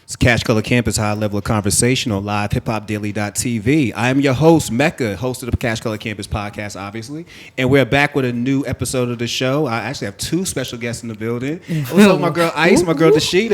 It's Cash Color Campus, high level of conversation on live hiphopdaily.tv. I am your host, Mecca, host of the Cash Color Campus podcast, obviously. And we're back with a new episode of the show. I actually have two special guests in the building. Also, my girl Ice, my girl Dasheeda,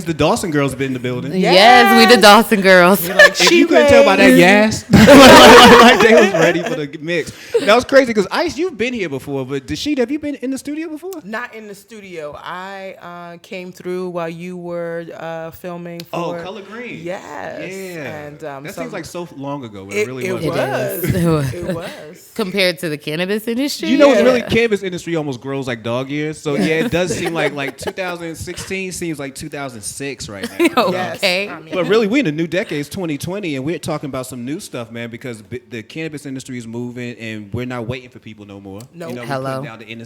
the Dawson girls have been in the building. Yes, we the Dawson girls. If you couldn't tell by that yes, like they was ready for the mix. That was crazy because Ice, you've been here before, but Dasheeda, have you been in the studio before? Not in the studio. I came through while you were filming for Color Green. Yes. Yeah. And that seems like so long ago, but it really wasn't. was. It was. Compared to the cannabis industry. You know, it's really cannabis industry almost grows like dog years. So yeah, it does seem like 2016 seems like 2006 right now. Okay. Yes. I mean, But really, we're in the new decade, it's 2020, and we're talking about some new stuff, man, because the cannabis industry is moving, and we're not waiting for people no more. No. You know, Hello.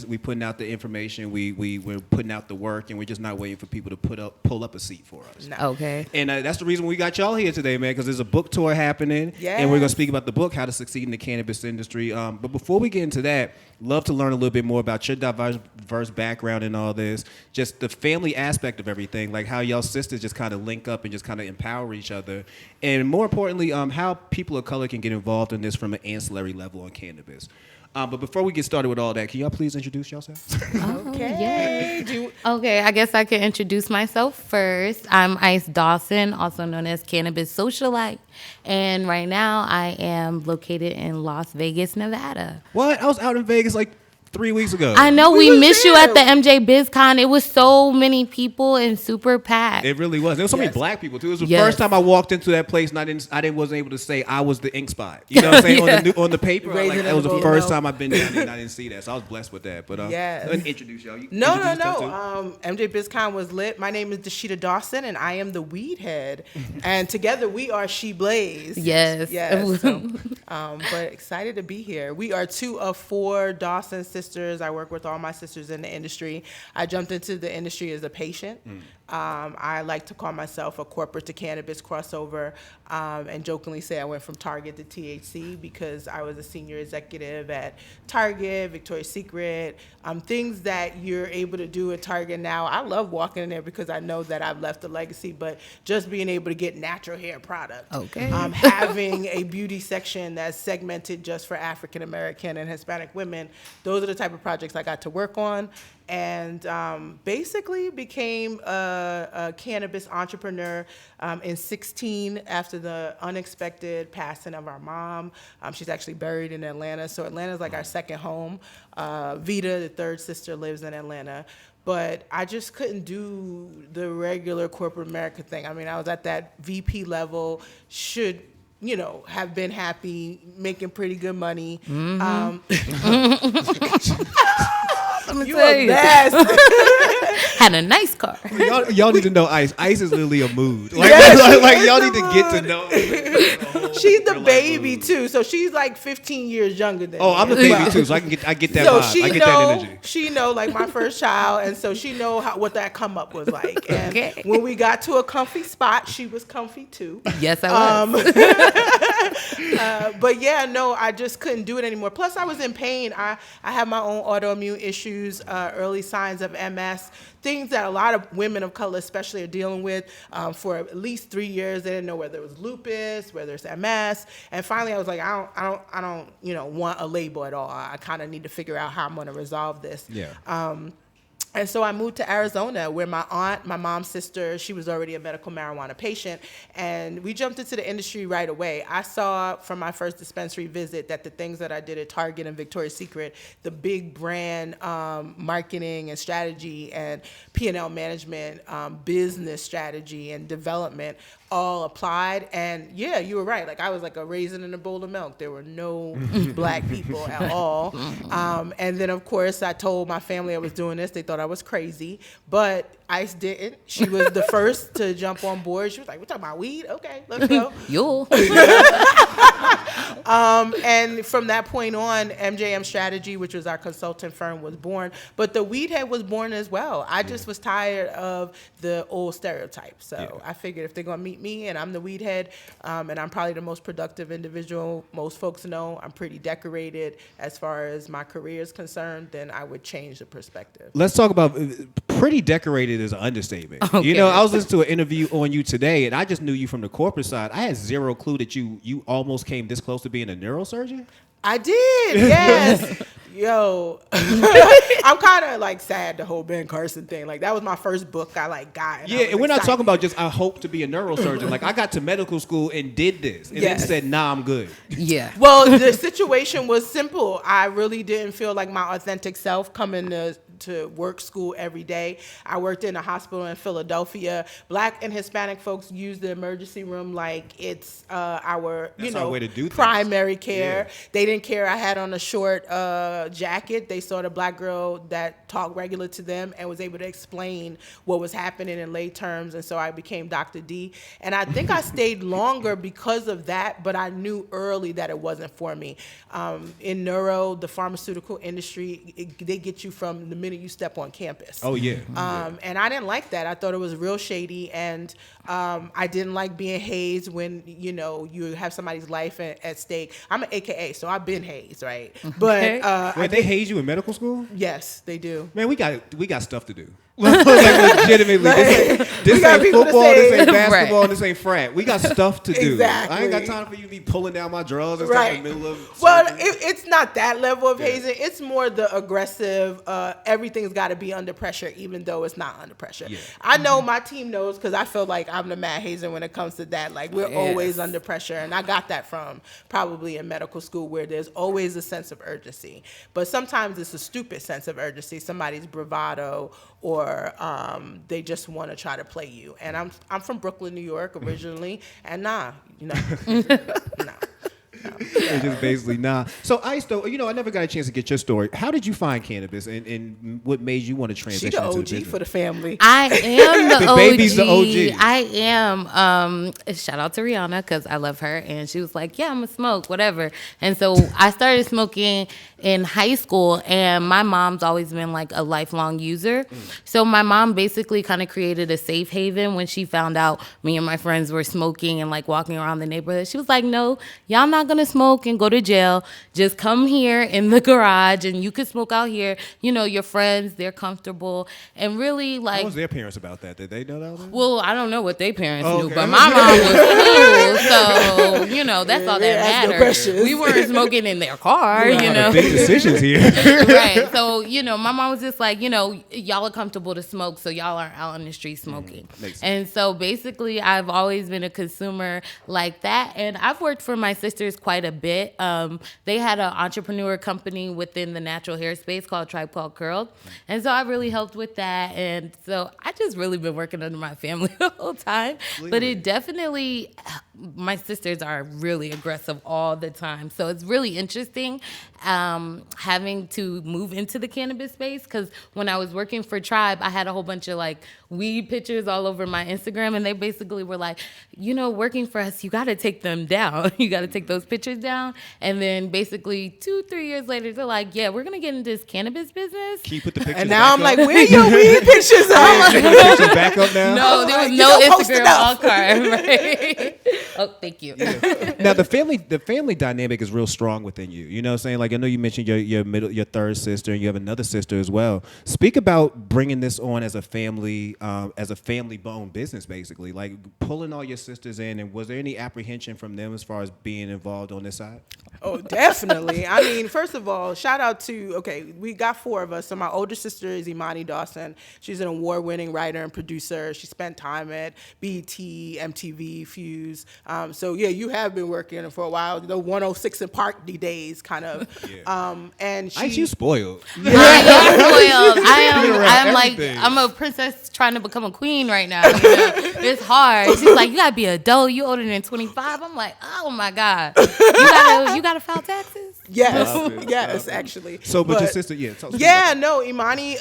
we're putting out the information, we're putting out the work, and we're just not waiting for people to pull up a seat for us. No. Okay. And that's the reason we got y'all here today, man, because there's a book tour happening, Yes. and we're going to speak about the book, How to Succeed in the Cannabis Industry. But before we get into that, love to learn a little bit more about your diverse background and all this, just the family aspect of everything, like how y'all sisters just kind of link up and just kind of empower each other, and more importantly, how people of color can get involved in this from an ancillary level on cannabis. But before we get started with all that, can y'all please introduce yourselves? Okay. Okay, I guess I can introduce myself first. I'm Ice Dawson, also known as Cannabis Socialite. And right now I am located in Las Vegas, Nevada. What? I was out in Vegas like 3 weeks ago. I know we was missed you there. at the MJ BizCon. It was so many people and super packed. It really was. There was so many Yes. black people too. It was the Yes. first time I walked into that place, and wasn't able to say I was the ink spot. You know what I'm saying? Yeah. On the paper, Raisin like, in that was the the bowl first of milk. time I've been down there, and I didn't see that. So I was blessed with that. But Yes. let me introduce y'all. You No. introduce yourself, too? MJ BizCon was lit. My name is Dasheeda Dawson, and I am the weed head. And together we are She Blaze. Yes. Yes. So, but excited to be here. We are 2 of 4 Dawson sisters. I work with all my sisters in the industry. I jumped into the industry as a patient. I like to call myself a corporate to cannabis crossover, and jokingly say I went from Target to THC because I was a senior executive at Target, Victoria's Secret, things that you're able to do at Target now. I love walking in there because I know that I've left a legacy, but just being able to get natural hair product. Okay. Having a beauty section that's segmented just for African American and Hispanic women, those are the type of projects I got to work on. And basically became a cannabis entrepreneur in 16 after the unexpected passing of our mom. She's actually buried in Atlanta, so Atlanta's like our second home. Vita, the third sister, lives in Atlanta. But I just couldn't do the regular corporate America thing. I mean, I was at that VP level, should have been happy, making pretty good money. You a mess. Had a nice car. Y'all need to know Ice. Ice is literally a mood. Like, Yes, like she's y'all a need to get to know. She's the baby too, so she's like 15 years younger than me. Oh, I'm the as baby well. too, so I get that So vibe. I get that energy. she know like my first child, and so she know what that come up was like. And Okay. when we got to a comfy spot, she was comfy too. Yes, I was. But yeah, no, I just couldn't do it anymore. Plus, I was in pain. I have my own autoimmune issues, early signs of MS, things that a lot of women of color especially are dealing with for at least 3 years. They didn't know whether it was lupus, whether it's MS. And finally, I was like, I don't want a label at all. I kind of need to figure out how I'm going to resolve this. Yeah. And so I moved to Arizona where my aunt, my mom's sister, she was already a medical marijuana patient, and we jumped into the industry right away. I saw from my first dispensary visit that the things that I did at Target and Victoria's Secret, the big brand marketing and strategy and P&L management, business strategy and development all applied. And yeah, you were right. Like I was like a raisin in a bowl of milk. There were no black people at all. And then of course I told my family I was doing this. They thought I was crazy, but Ice didn't. She was the first to jump on board. She was like, "We're talking about weed? Okay, let's go." You'll. And from that point on, MJM Strategy, which was our consultant firm, was born. But the Weed Head was born as well. I just was tired of the old stereotypes. So I figured if they're going to meet me and I'm the Weed Head, and I'm probably the most productive individual, most folks know I'm pretty decorated as far as my career is concerned, then I would change the perspective. Let's talk talk about pretty decorated is an understatement. Okay. You know, I was listening to an interview on you today, and I just knew you from the corporate side. I had zero clue that you almost came this close to being a neurosurgeon. I did, yes. Yo, I'm kind of like sad the whole Ben Carson thing. Like that was my first book I like got. Yeah, and we're not talking about just I hope to be a neurosurgeon. Like I got to medical school and did this, and then said, "Nah, I'm good." Yeah. Well, the situation was simple. I really didn't feel like my authentic self coming to work school every day. I worked in a hospital in Philadelphia. Black and Hispanic folks use the emergency room like it's our way to do things. primary care. Yeah. They didn't care I had on a short jacket. They saw the black girl that talked regular to them and was able to explain what was happening in lay terms, and so I became Dr. D. And I think I stayed longer because of that, but I knew early that it wasn't for me. In neuro, the pharmaceutical industry, they get you from the minute you step on campus. Oh yeah. And I didn't like that. I thought it was real shady, and I didn't like being hazed when you have somebody's life at stake. I'm an AKA, so I've been hazed, right? But Wait, they haze you in medical school? Yes, they do. Man, we got stuff to do. Like, legitimately, this got ain't people to football, say- this ain't basketball, Right. this ain't frat. We got stuff to do. Exactly. I ain't got time for you to be pulling down my drawers and stuff in the middle of. Well, surgery. it's not that level of hazing. It's more the aggressive. Everything's got to be under pressure, even though it's not under pressure. Yeah. I know my team knows because I feel like I'm the mad hazer when it comes to that. Like we're always under pressure, and I got that from probably in medical school where there's always a sense of urgency. But sometimes it's a stupid sense of urgency. Somebody's bravado, or they just want to try to play you. And I'm from Brooklyn, New York originally, and nah. It's just basically nah. So Ice, though, I never got a chance to get your story. How did you find cannabis, and what made you want to She transition the into the OG business? for the family. I am the The OG. baby's the OG. I am. Shout out to Rihanna because I love her, and she was like, "Yeah, I'm gonna smoke, whatever." And so I started smoking in high school, and my mom's always been like a lifelong user. So my mom basically kind of created a safe haven when she found out me and my friends were smoking and like walking around the neighborhood. She was like, "No, y'all not gonna smoke and go to jail. Just come here in the garage, and you can smoke out here. Your friends, they're comfortable, and really like." What was their parents about that? Did they know that? Well, I don't know what their parents Oh, knew, okay. but my mom was cool, so that's all that ask no mattered. questions. We weren't smoking in their car, Big decisions here. right? So my mom was just like, y'all are comfortable to smoke, so y'all aren't out on the street smoking. Makes sense. And so basically, I've always been a consumer like that, and I've worked for my sisters quite a bit. They had an entrepreneur company within the natural hair space called Tribe Called Curled, and so I really helped with that. And so I just really been working under my family the whole time. But it definitely, my sisters are really aggressive all the time, so it's really interesting having to move into the cannabis space, because when I was working for Tribe, I had a whole bunch of like weed pictures all over my Instagram, and they basically were like, working for us, you got to take them down. You got to take those pictures down. And then basically 2-3 years later, they're like, yeah, we're going to get into this cannabis business. Can you put the pictures And now back I'm up? like, where your weed pictures at? Can you put the pictures back up now? No, there was You no don't post Instagram enough. archive. Right? Oh, thank you. Now the family dynamic is real strong within you. You know what I'm saying? Like I know you mentioned your third sister, and you have another sister as well. Speak about bringing this on as a family bone business, basically. Like pulling all your sisters in, and was there any apprehension from them as far as being involved on this side? Oh, definitely. I mean, first of all, shout out to, we got 4 of us. So my older sister is Imani Dawson. She's an award-winning writer and producer. She spent time at BET, MTV, Fuse. So yeah, you have been working for a while. The 106 and Park days, kind of. Yeah. And she. Ice, you spoiled. I am spoiled. You're right, I'm like, everything. I'm a princess trying to become a queen right now. It's hard. She's like, you gotta be a adult. You older than 25. I'm like, oh my God. You gotta file taxes? Yes, Stop it. yes, Stop it. actually. So, but your sister, talk to me Yeah, about no, Imani.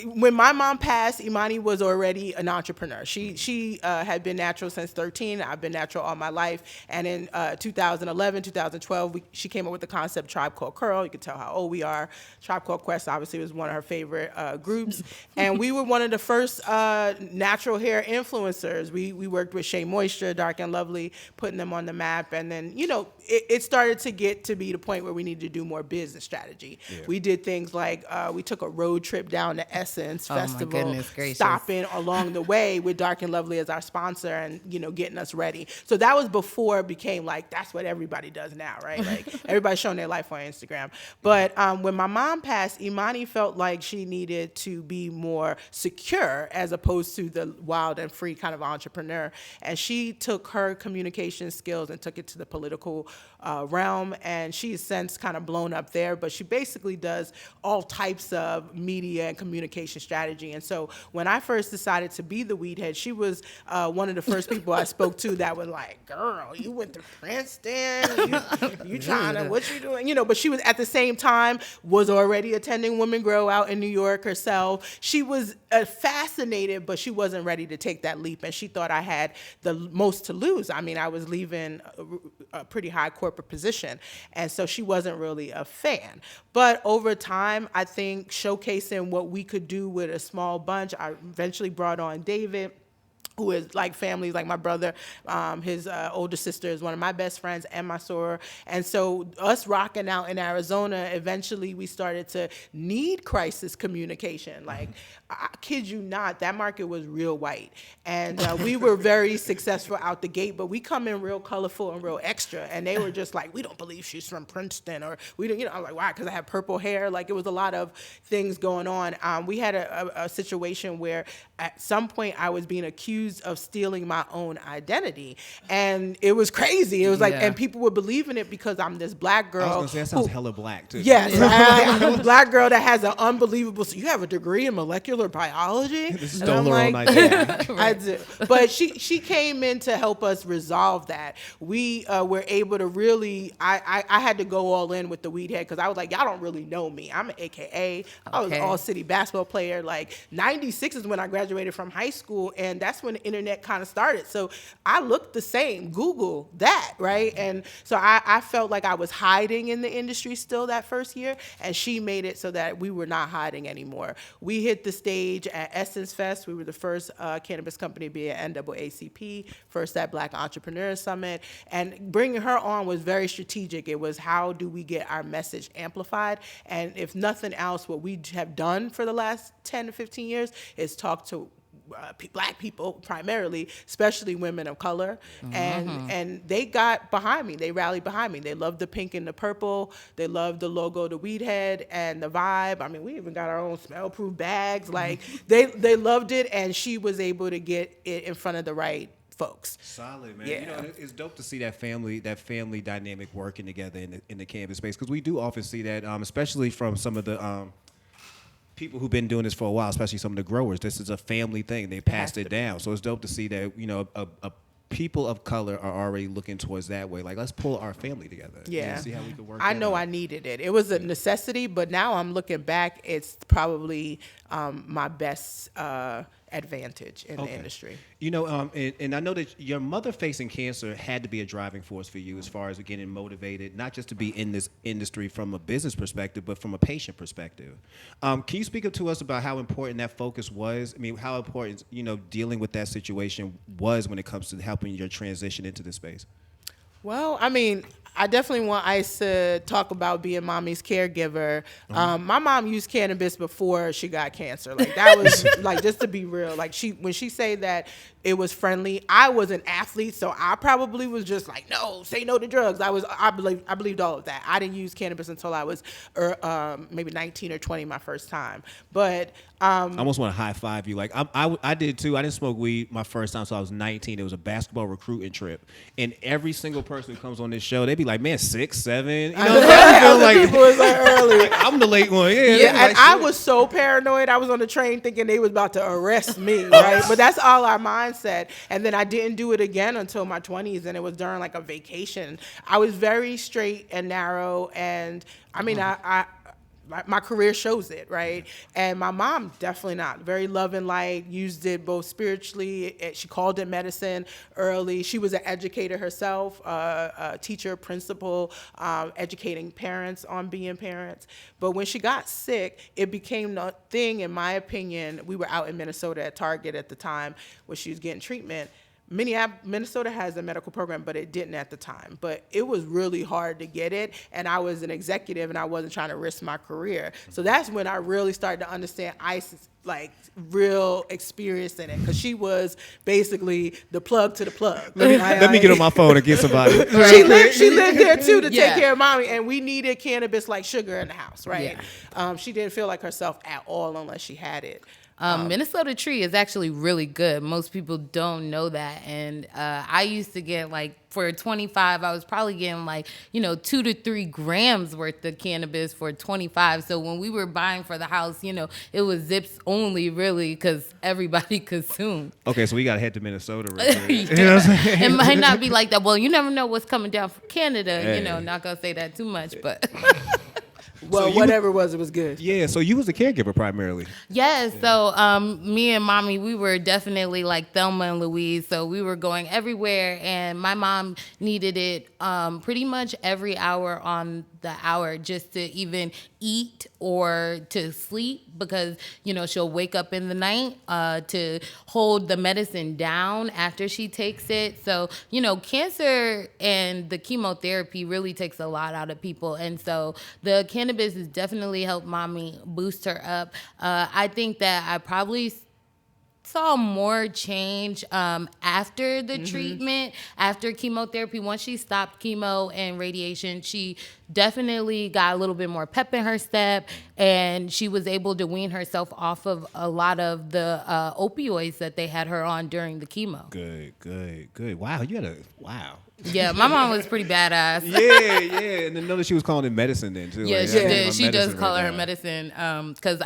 When my mom passed, Imani was already an entrepreneur. She had been natural since 13. I've been natural all my life. And in 2011, 2012, she came up with the concept Tribe Called Curl. You can tell how old we are. Tribe Called Quest obviously was one of her favorite groups, and we were one of the first natural hair influencers. We worked with Shea Moisture, Dark and Lovely, putting them on the map, and then it started to get to be the point where we needed to do more business strategy. We did things like we took a road trip down to Essence Festival, goodness gracious. stopping along the way with Dark and Lovely as our sponsor and, getting us ready. So that was before it became like, that's what everybody does now, right? Like everybody's showing their life on Instagram. But when my mom passed, Imani felt like she needed to be more secure as opposed to the wild and free kind of entrepreneur. And she took her communication skills and took it to the political realm. And she's since kind of blown up there, but she basically does all types of media and communication strategy. And so when I first decided to be the weed head, she was one of the first people I spoke to that was like, girl, you went to Princeton, you trying to, what you doing? But she was at the same time was already attending Women Grow out in New York herself. She was fascinated, but she wasn't ready to take that leap. And she thought I had the most to lose. I mean, I was leaving a pretty high corporate position. And so she wasn't really a fan. But over time, I think showcasing what we could do with a small bunch, I eventually brought on David, who is like family, like my brother. His older sister is one of my best friends and my soror. And so us rocking out in Arizona, eventually we started to need crisis communication. Like, I kid you not, that market was real white. And we were very successful out the gate, but we come in real colorful and real extra. And they were just like, we don't believe she's from Princeton, or we don't, I'm like, why? Because I have purple hair. Like, it was a lot of things going on. We had a situation where at some point I was being accused of stealing my own identity, and it was crazy. It was like, and people were believing it because I'm this black girl. I was gonna say, that sounds hella black too. Yes, I'm a black girl that has an unbelievable. So you have a degree in molecular biology. This is stole her own identity. I do, but she came in to help us resolve that. We were able to really. I had to go all in with the weed head because I was like, y'all don't really know me. I'm an AKA. I was an all-city basketball player. Like '96 is when I graduated from high school, and that's when the internet kind of started. So I looked the same. Google that, right? And so I felt like I was hiding in the industry still that first year, and she made it so that we were not hiding anymore. We hit the stage at Essence Fest. We were the first cannabis company to be at NAACP, first at Black Entrepreneurs Summit, and bringing her on was very strategic. It was, how do we get our message amplified? And if nothing else, what we have done for the last 10 to 15 years is talk to black people primarily, especially women of color, and they got behind me. They rallied behind me. They loved the pink and the purple. They loved the logo, the weed head, and the vibe. I mean, we even got our own smell-proof bags. Like they loved it, and she was able to get it in front of the right folks. Solid, man. Yeah. It's dope to see that family dynamic working together in the cannabis space, because we do often see that, especially from some of the people who've been doing this for a while, especially some of the growers. This is a family thing. They passed it down. So it's dope to see that, a people of color are already looking towards that way. Like, let's pull our family together. Yeah. See how we can work. I know I needed it. It was a necessity, but now I'm looking back, it's probably my best advantage in the industry. And I know that your mother facing cancer had to be a driving force for you as far as getting motivated, not just to be in this industry from a business perspective, but from a patient perspective. Can you speak up to us about how important that focus was? I mean, how important, dealing with that situation was when it comes to helping your transition into this space? Well, I mean, I definitely want Ice to talk about being mommy's caregiver. My mom used cannabis before she got cancer. Like, that was like, just to be real. Like, when she say that it was friendly, I was an athlete, so I probably was just like, no, say no to drugs. I believed all of that. I didn't use cannabis until I was maybe 19 or 20 my first time. But I almost want to high five you. Like, I did too. I didn't smoke weed my first time, so I was 19. It was a basketball recruiting trip, and every single person who comes on this show, they be like, man, 6, 7. People was like early. Like, I'm the late one. Yeah, and I was so paranoid. I was on the train thinking they was about to arrest me, right? But that's all our mind said. And then I didn't do it again until my 20s, and it was during like a vacation. I was very straight and narrow, and I mean, my career shows it, right? And my mom, definitely not. Very loving light, used it both spiritually. She called it medicine early. She was an educator herself, a teacher, principal, educating parents on being parents. But when she got sick, it became a thing, in my opinion. We were out in Minnesota at Target at the time where she was getting treatment. Minnesota has a medical program, but it didn't at the time. But it was really hard to get it, and I was an executive, and I wasn't trying to risk my career. So that's when I really started to understand ICE's like real experience in it, because she was basically the plug to the plug. Let me get on my phone and get somebody. She lived there too to Yeah. take care of mommy, and we needed cannabis like sugar in the house, right? Yeah. She didn't feel like herself at all unless she had it. Minnesota tree is actually really good. Most people don't know that. And I used to get like, for 25, I was probably getting like, 2 to 3 grams worth of cannabis for 25. So when we were buying for the house, it was zips only really because everybody consumed. Okay, so we got to head to Minnesota real quick. Yeah. It might not be like that. Well, you never know what's coming down from Canada. Hey. Not going to say that too much, but... Well, So whatever it was good. Yeah, so you was a caregiver primarily. Yes, so me and mommy, we were definitely like Thelma and Louise. So we were going everywhere, and my mom needed it pretty much every hour on the hour just to even eat or to sleep, because she'll wake up in the night to hold the medicine down after she takes it. So cancer and the chemotherapy really takes a lot out of people, and so the cannabis has definitely helped mommy boost her up. I think that I probably saw more change after the treatment, after chemotherapy. Once she stopped chemo and radiation, she definitely got a little bit more pep in her step, and she was able to wean herself off of a lot of the opioids that they had her on during the chemo. Good. Wow, wow. Yeah, my mom was pretty badass. Yeah, and then know that she was calling it medicine then too. Yeah, Like, she that's did. my She does medicine call right her now. medicine because,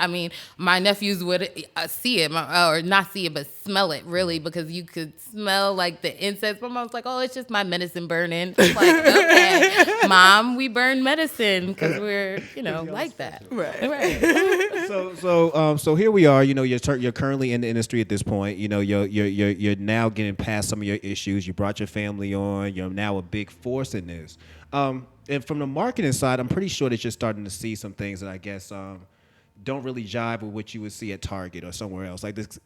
my nephews would see it, or not see it, but smell it, really, because you could smell, like, the incense. My mom's like, oh, it's just my medicine burning. I'm like, okay, Mom, we burn medicine because we're, like that. Right. So here we are. You're currently in the industry at this point. You're now getting past some of your issues. You brought your family on. You're now a big force in this. And from the marketing side, I'm pretty sure that you're starting to see some things that I guess don't really jive with what you would see at Target or somewhere else. Like this,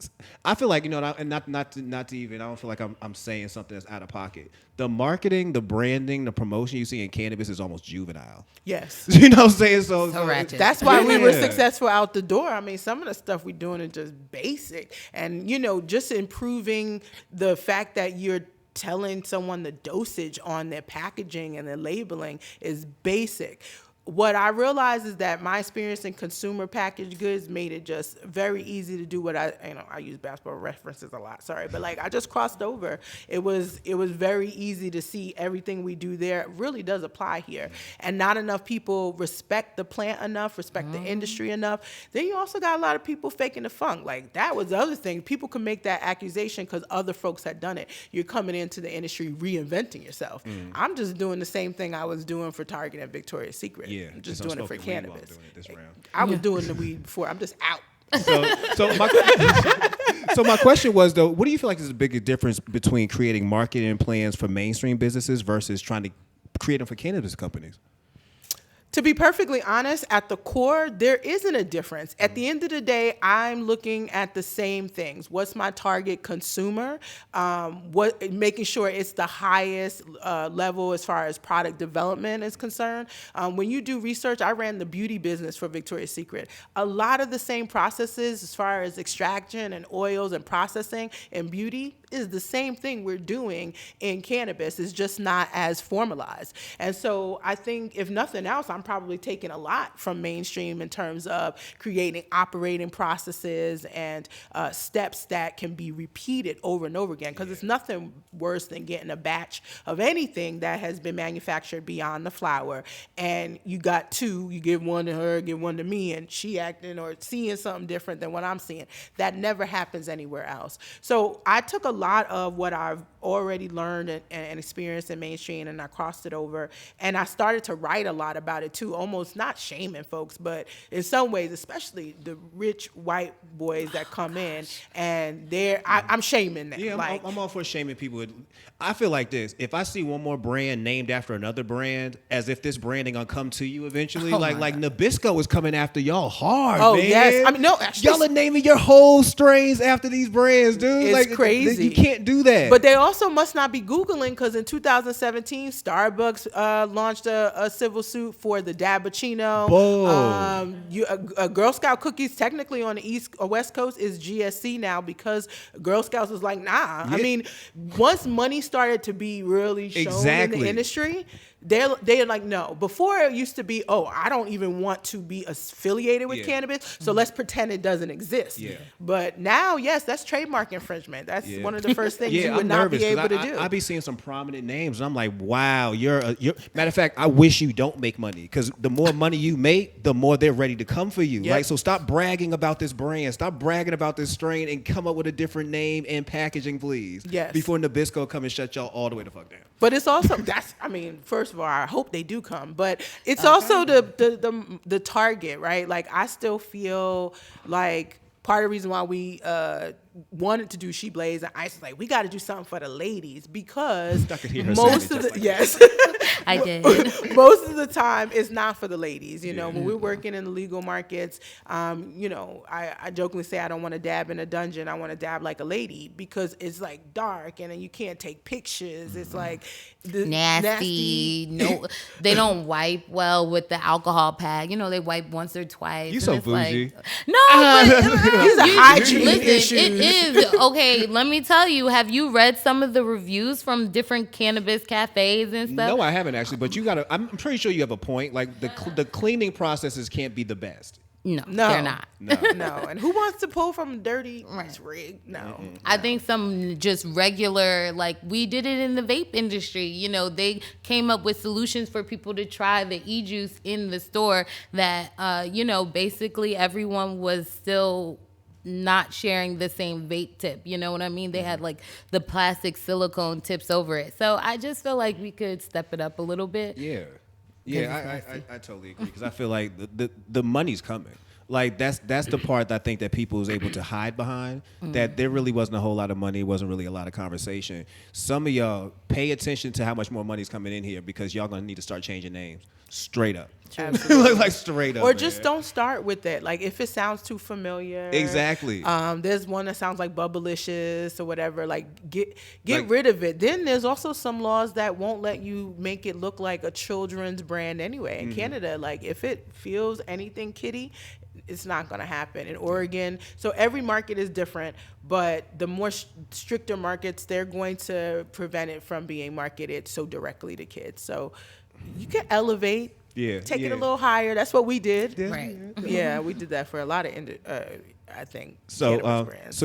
I feel like and not to even. I don't feel like I'm saying something that's out of pocket. The marketing, the branding, the promotion you see in cannabis is almost juvenile. Yes. You know what I'm saying? So ratchet. That's why we were Yeah. successful out the door. I mean, some of the stuff we're doing is just basic. And, just improving the fact that you're telling someone the dosage on their packaging and their labeling is basic. What I realized is that my experience in consumer packaged goods made it just very easy to do what I use basketball references a lot, sorry, but like I just crossed over. It was very easy to see everything we do there really does apply here. And not enough people respect the plant enough, respect the industry enough. Then you also got a lot of people faking the funk. Like that was the other thing. People can make that accusation because other folks had done it. You're coming into the industry reinventing yourself. I'm just doing the same thing I was doing for Target and Victoria's Secret. Yeah, I'm just doing it for unspoken weed while cannabis. doing it this round. I was doing the weed before. I'm just out. So my question was though, what do you feel like is the biggest difference between creating marketing plans for mainstream businesses versus trying to create them for cannabis companies? To be perfectly honest, at the core, there isn't a difference. At the end of the day, I'm looking at the same things. What's my target consumer? Making sure it's the highest level as far as product development is concerned. When you do research, I ran the beauty business for Victoria's Secret. A lot of the same processes as far as extraction and oils and processing in beauty is the same thing we're doing in cannabis. It's just not as formalized. And so I think if nothing else, I'm probably taking a lot from mainstream in terms of creating operating processes and steps that can be repeated over and over again. Because it's nothing worse than getting a batch of anything that has been manufactured beyond the flower. And you got two, you give one to her, give one to me, and she acting or seeing something different than what I'm seeing. That never happens anywhere else. So I took a lot of what I've already learned and experienced in mainstream, and I crossed it over. And I started to write a lot about it to almost not shaming folks, but in some ways, especially the rich white boys that come in, and I'm shaming them. Yeah, like, I'm all for shaming people. I feel like this. If I see one more brand named after another brand, as if this branding gonna come to you eventually, like Nabisco is coming after y'all hard, oh man. yes, I mean, no, actually, y'all are naming your whole strains after these brands, dude. It's like, crazy. You can't do that. But they also must not be Googling, because in 2017, Starbucks launched a civil suit for the Dabbuccino. Girl Scout cookies, technically on the East or West Coast, is GSC now, because Girl Scouts was like, nah. Yeah. I mean, once money started to be really shown in the industry, they're like, no. Before it used to be, I don't even want to be affiliated with cannabis, so let's pretend it doesn't exist. Yeah. But now, yes, that's trademark infringement. That's one of the first things you would not be able to do. I be seeing some prominent names, and I'm like, wow, you're matter of fact, I wish you don't make money, because the more money you make, the more they're ready to come for you. Yep. Like, so stop bragging about this brand, stop bragging about this strain, and come up with a different name and packaging, please. Yes. Before Nabisco come and shut y'all all the way the fuck down. But it's also first of all, I hope they do come, but it's also the target, right? Like, I still feel like part of the reason why we wanted to do She Blaze and Ice was like, we got to do something for the ladies, because most of the I did. Most of the time it's not for the ladies. You know, when we're working in the legal markets, I jokingly say I don't want to dab in a dungeon. I want to dab like a lady, because it's like dark and then you can't take pictures. It's like nasty. No, they don't wipe well with the alcohol pad. You know, they wipe once or twice. You so bougie. Like, no, these are hygiene issues. It is. Okay, let me tell you, have you read some of the reviews from different cannabis cafes and stuff? No, I haven't actually, but I'm pretty sure you have a point. Like, the cleaning processes can't be the best. No, they're not. No. And who wants to pull from dirty rig? No. Mm-hmm. I think some just regular, like, we did it in the vape industry. You know, they came up with solutions for people to try the e-juice in the store that, basically everyone was still not sharing the same vape tip. You know what I mean? They had like the plastic silicone tips over it. So I just feel like we could step it up a little bit. Yeah, I totally agree, because I feel like the money's coming. Like, that's the part that I think that people was able to hide behind, that there really wasn't a whole lot of money, wasn't really a lot of conversation. Some of y'all pay attention to how much more money's coming in here, because y'all gonna need to start changing names. Straight up. Absolutely. Like straight up. Or just don't start with it. Like, if it sounds too familiar. Exactly. There's one that sounds like Bubblicious or whatever. Like, get rid of it. Then there's also some laws that won't let you make it look like a children's brand anyway. In Canada, like, if it feels anything kiddie, it's not going to happen. In Oregon, so every market is different, but the more stricter markets, they're going to prevent it from being marketed so directly to kids. So you can elevate, take it a little higher. That's what we did. Right. Yeah, we did that for a lot of, I think. So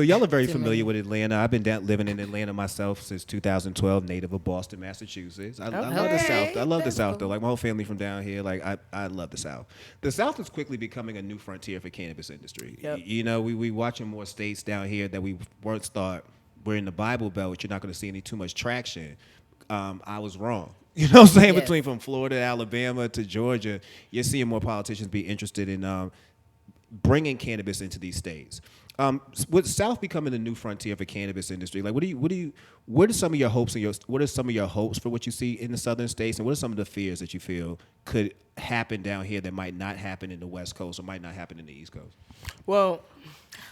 y'all are very familiar with Atlanta. I've been living in Atlanta myself since 2012, native of Boston, Massachusetts. I love the South. I love the South, though. Like, my whole family from down here. Like, I love the South. The South is quickly becoming a new frontier for cannabis industry. Yep. You know, we watching more states down here that we once thought were in the Bible Belt. You're not going to see any too much traction. I was wrong. You know what I'm saying? Yes. Between from Florida, Alabama to Georgia, you're seeing more politicians be interested in bringing cannabis into these states. With South becoming the new frontier for cannabis industry, like, what are some of your hopes what are some of your hopes for what you see in the southern states, and what are some of the fears that you feel could happen down here that might not happen in the West Coast or might not happen in the East Coast? Well,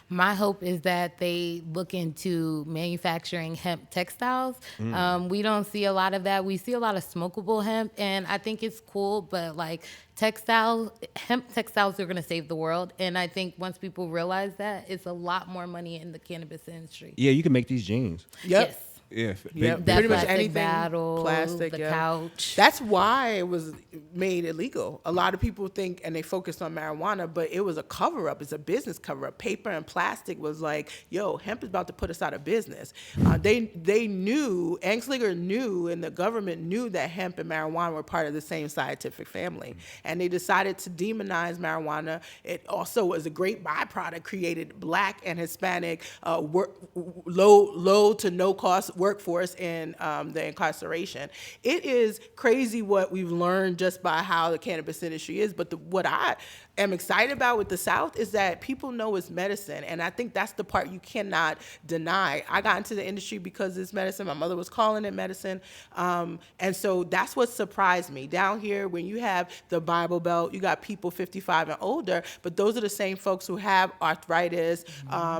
my hope is that they look into manufacturing hemp textiles. We don't see a lot of that. We see a lot of smokable hemp, and I think it's cool, but like hemp textiles are going to save the world. And I think once people realize that, it's a lot more money in the cannabis industry. Yeah, you can make these jeans. Yep. Yes. Yeah, pretty much anything battle, plastic, the couch. That's why it was made illegal. A lot of people think, and they focused on marijuana, but it was a cover-up. It's a business cover-up. Paper and plastic was like, yo, hemp is about to put us out of business. They knew, Anslinger knew, and the government knew that hemp and marijuana were part of the same scientific family, and they decided to demonize marijuana. It also was a great byproduct, created Black and Hispanic low to no cost workforce in the incarceration. It is crazy what we've learned just by how the cannabis industry is. But what I am excited about with the South is that people know it's medicine. And I think that's the part you cannot deny. I got into the industry because it's medicine. My mother was calling it medicine. And so that's what surprised me. Down here, when you have the Bible Belt, you got people 55 and older, but those are the same folks who have arthritis,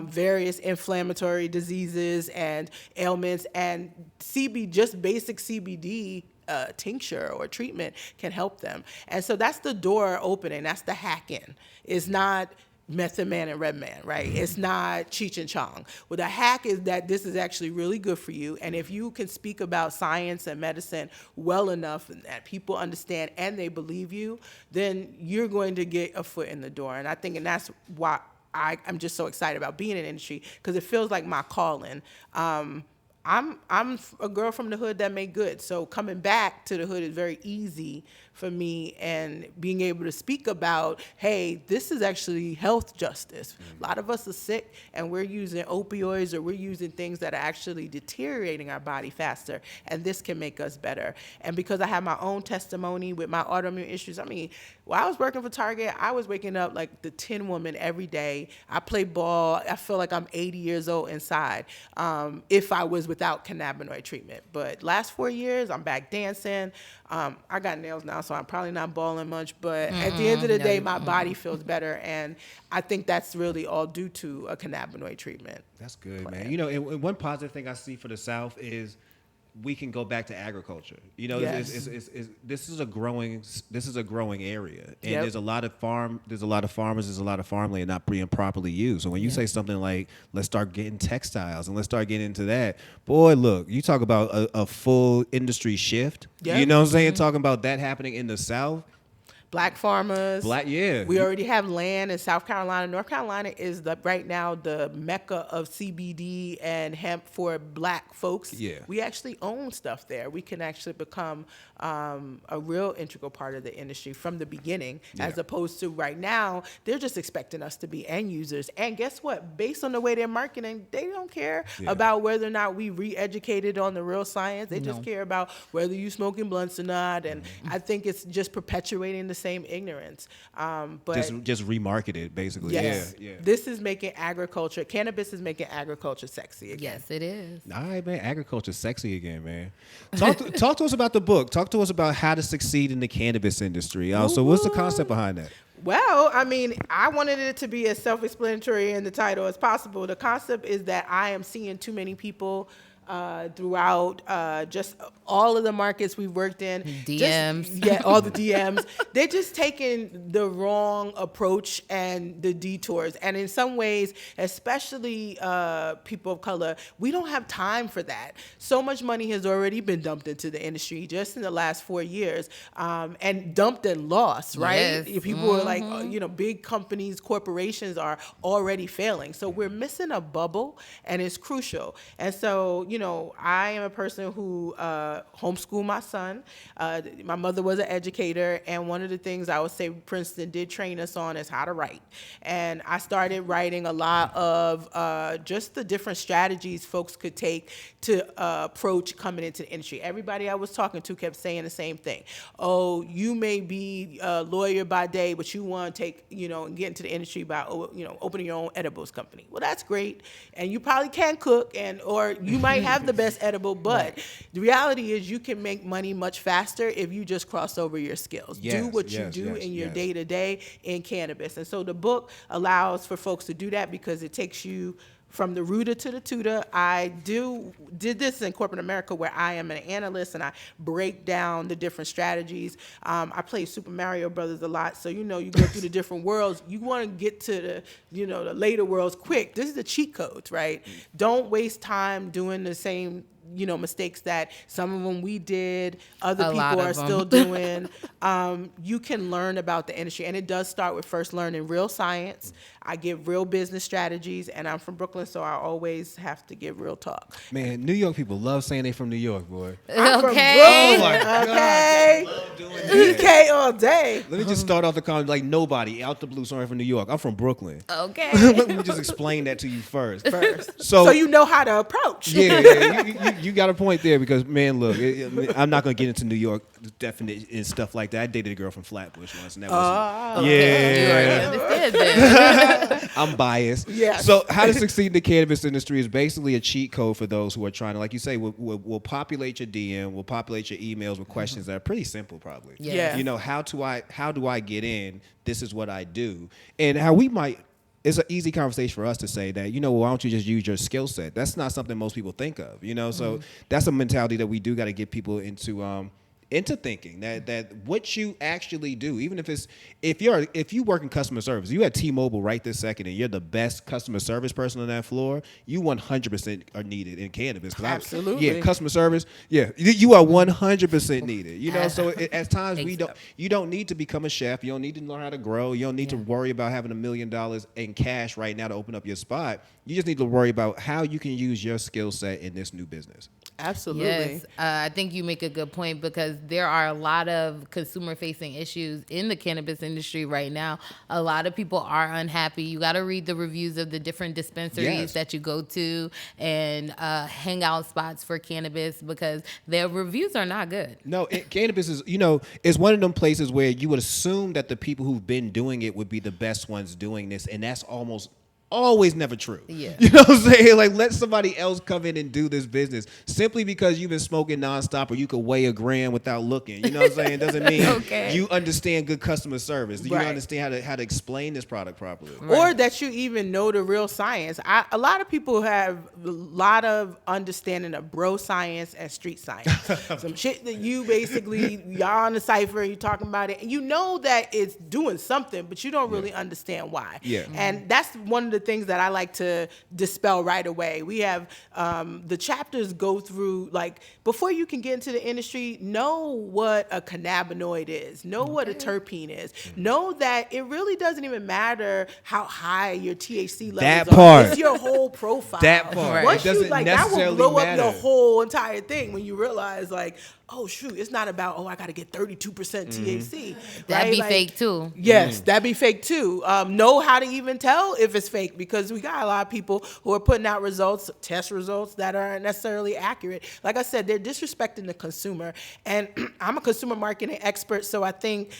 various inflammatory diseases and ailments, and just basic CBD tincture or treatment can help them. And so that's the door opening. That's the hack in. It's not Method Man and Red Man, right? It's not Cheech and Chong. Well, the hack is that this is actually really good for you. And if you can speak about science and medicine well enough and that people understand and they believe you, then you're going to get a foot in the door. And I think, and that's why I'm just so excited about being in the industry, because it feels like my calling. I'm a girl from the hood that made good. So coming back to the hood is very easy for me, and being able to speak about, hey, this is actually health justice. A lot of us are sick and we're using opioids or we're using things that are actually deteriorating our body faster, and this can make us better. And because I have my own testimony with my autoimmune issues, I mean, while I was working for Target, I was waking up like the Tin Woman every day. I play ball. I feel like I'm 80 years old inside if I was without cannabinoid treatment. But last 4 years, I'm back dancing. I got nails now, so I'm probably not balling much. But at the end of the day, my body feels better. And I think that's really all due to a cannabinoid treatment. That's good, man. You know, and one positive thing I see for the South is we can go back to agriculture. You know, Yes. this is a growing area, and Yep. there's a lot of farmers, there's a lot of farmland not being properly used. So when you say something like, let's start getting textiles and let's start getting into that, boy, look, you talk about a full industry shift. Yeah. You know what I'm saying? Talking about that happening in the South. Black farmers. Yeah. We already have land in South Carolina. North Carolina is right now the mecca of CBD and hemp for Black folks. Yeah. We actually own stuff there. We can actually become a real integral part of the industry from the beginning, as opposed to right now, they're just expecting us to be end users. And guess what? Based on the way they're marketing, they don't care about whether or not we re-educated on the real science. They just care about whether you smoking blunts or not. And I think it's just perpetuating the same ignorance. But just remarketed, basically. yes, Yeah. this is making cannabis is making agriculture sexy again. Yes, it is. All right, man. Agriculture's sexy again, man. Talk to us about the book. Talk to us about how to succeed in the cannabis industry. So what's the concept behind that? Well, I mean, I wanted it to be as self-explanatory in the title as possible. The concept is that I am seeing too many people throughout just all of the markets we've worked in. DMs. All the DMs. They're just taking the wrong approach and the detours. And in some ways, especially people of color, we don't have time for that. So much money has already been dumped into the industry just in the last 4 years, and dumped and lost, right? Yes. People are like, big companies, corporations are already failing. So we're missing a bubble, and it's crucial. And so, I am a person who homeschooled my son. My mother was an educator, and one of the things I would say Princeton did train us on is how to write. And I started writing a lot of just the different strategies folks could take to approach coming into the industry. Everybody I was talking to kept saying the same thing. Oh, you may be a lawyer by day, but you want to take, and get into the industry by, opening your own edibles company. Well, that's great. And you probably can cook, or you might have the best edible, but the reality is you can make money much faster if you just cross over your skills. Do what you do in your day-to-day in cannabis. And so the book allows for folks to do that because it takes you from the rooter to the tutor. I did this in corporate America, where I am an analyst and I break down the different strategies. I play Super Mario Brothers a lot, so you go through the different worlds. You want to get to the later worlds quick. This is the cheat codes, right? Don't waste time doing the same mistakes that some of them we did, other people are still doing. You can learn about the industry, and it does start with first learning real science. I give real business strategies, and I'm from Brooklyn, so I always have to give real talk. Man, New York people love saying they from New York, boy. I'm from Okay. Oh my Brooklyn, God, okay? they love doing that. BK all day. Let me just start off the comment like nobody out the blue. Sorry, from New York. I'm from Brooklyn. Okay. Let me just explain that to you first. So you know how to approach. Yeah, you got a point there because man, look, I'm not gonna get into New York definite and stuff like that. I dated a girl from Flatbush once, and that was You already understood then. I'm biased. Yes. So how to succeed in the cannabis industry is basically a cheat code for those who are trying to, like you say, we'll populate your DM, we'll populate your emails with questions that are pretty simple, probably. Yeah. You know, how do I get in? This is what I do, and how we might. It's an easy conversation for us to say that, you know, well, why don't you just use your skill set? That's not something most people think of, you know. So that's a mentality that we do got to get people into thinking that what you actually do, even if you work in customer service, you at T-Mobile right this second, and you're the best customer service person on that floor, you 100% are needed in cannabis. Absolutely. Customer service. Yeah, you are 100% needed. You know, so at times you don't need to become a chef. You don't need to learn how to grow. You don't need to worry about having $1 million in cash right now to open up your spot. You just need to worry about how you can use your skill set in this new business. Absolutely. Yes, I think you make a good point because there are a lot of consumer-facing issues in the cannabis industry right now. A lot of people are unhappy. You got to read the reviews of the different dispensaries that you go to and hangout spots for cannabis because their reviews are not good. No, cannabis is, is one of them places where you would assume that the people who've been doing it would be the best ones doing this, and that's always never true. Yeah. You know what I'm saying? Like, let somebody else come in and do this business simply because you've been smoking nonstop or you could weigh a gram without looking. You know what I'm saying? Doesn't mean you understand good customer service. Do you understand how to explain this product properly? Or that you even know the real science. A lot of people have a lot of understanding of bro science and street science. Some shit that you basically, y'all on the cipher, you talking about it, and you know that it's doing something, but you don't really understand why. Yeah. And that's one of the things that I like to dispel right away. We have the chapters go through, like, before you can get into the industry, know what a cannabinoid is, know what a terpene is, know that it really doesn't even matter how high your THC levels are. It's your whole profile. That part. Once It doesn't you, that necessarily will blow matter. up your whole entire thing when you realize, like, oh shoot, it's not about, I got to get 32% THC. That'd be Like, fake too. Yes, that'd be fake too. Know how to even tell if it's fake because we got a lot of people who are putting out test results that aren't necessarily accurate. Like I said, they're disrespecting the consumer. And I'm a consumer marketing expert, so I think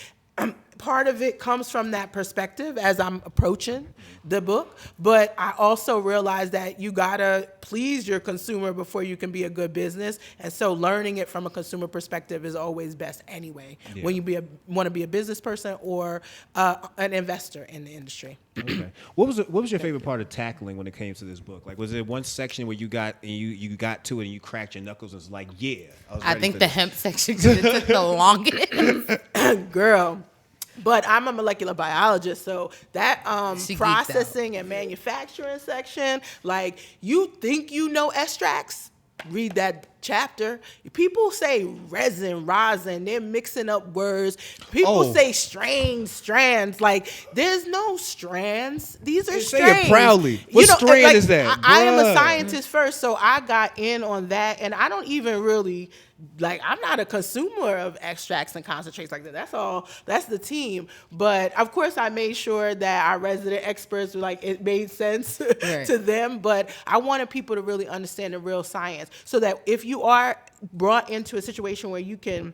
part of it comes from that perspective as I'm approaching the book, but I also realize that you gotta please your consumer before you can be a good business, and so learning it from a consumer perspective is always best anyway. When you want to be a business person or an investor in the industry. Okay. What was your favorite part of tackling when it came to this book? Like, was there one section where you got to it and you cracked your knuckles and was like, yeah? I think the hemp section took the longest. Girl. But I'm a molecular biologist, so that processing and manufacturing section, like, you think you know extracts? Read that chapter. People say resin, rosin. They're mixing up words. People say strands. Like, there's no strands. These are strains. Say it proudly. What strand is that? I am a scientist first, so I got in on that, and I don't even really, I'm not a consumer of extracts and concentrates like that. That's the team. But of course I made sure that our resident experts were it made sense to them. But I wanted people to really understand the real science so that if you are brought into a situation where you can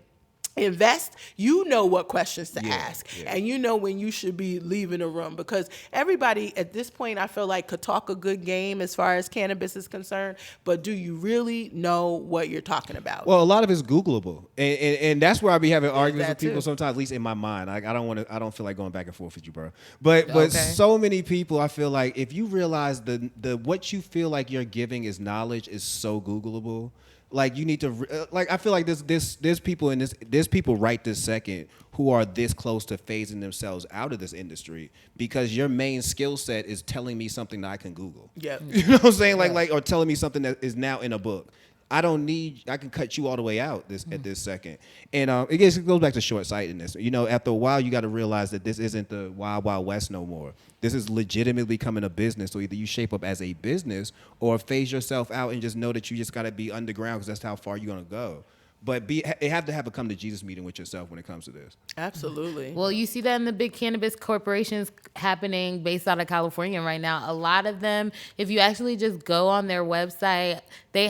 invest, you know what questions to ask, and you know when you should be leaving a room, because everybody at this point, I feel like, could talk a good game as far as cannabis is concerned, but do you really know what you're talking about? Well, a lot of it's Googleable, and that's where I be having arguments with people sometimes, at least in my mind. I don't feel like going back and forth with you, bro. But so many people, I feel like, if you realize the what you feel like you're giving is knowledge is so Googleable. Like, you need to, I feel like there's people right this second who are this close to phasing themselves out of this industry because your main skill set is telling me something that I can Google. Yeah. You know what I'm saying? Or telling me something that is now in a book. I can cut you all the way out at this second. And it goes back to short-sightedness. After a while, you got to realize that this isn't the Wild Wild West no more. This is legitimately becoming a business. So either you shape up as a business or phase yourself out and just know that you just got to be underground because that's how far you're going to go. But you have to have a come to Jesus meeting with yourself when it comes to this. Absolutely. Well, you see that in the big cannabis corporations happening based out of California right now. A lot of them, if you actually just go on their website, they're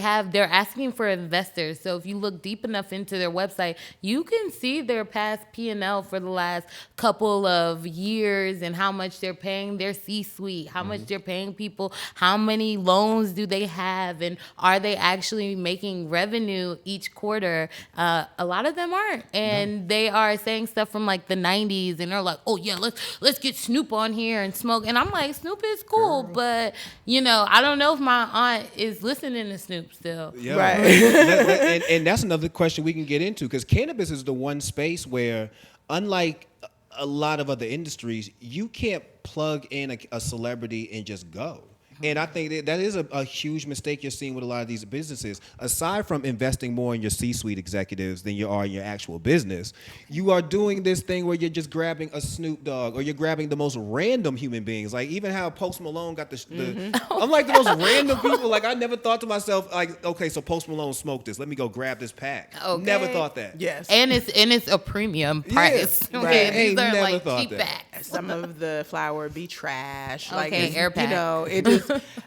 asking for investors. So if you look deep enough into their website, you can see their past P&L for the last couple of years and how much they're paying their C-suite, how much they're paying people, how many loans do they have, and are they actually making revenue each quarter? A lot of them aren't, and they are saying stuff from like the 90s, and they're like, "Oh yeah, let's get Snoop on here and smoke." And I'm like, Snoop is cool, but I don't know if my aunt is listening to Snoop still. Yeah. Right. and that's another question we can get into because cannabis is the one space where, unlike a lot of other industries, you can't plug in a celebrity and just go. And I think that is a huge mistake you're seeing with a lot of these businesses. Aside from investing more in your C-suite executives than you are in your actual business, you are doing this thing where you're just grabbing a Snoop Dogg or you're grabbing the most random human beings. Like even how Post Malone got I'm like the most random people. Like I never thought to myself, like, okay, so Post Malone smoked this. Let me go grab this pack. Okay. Never thought that. Yes. And it's a premium price. Yeah, Okay, right. these Ain't are never like thought cheap that. packs. Some of the flour be trash. Okay, air pack.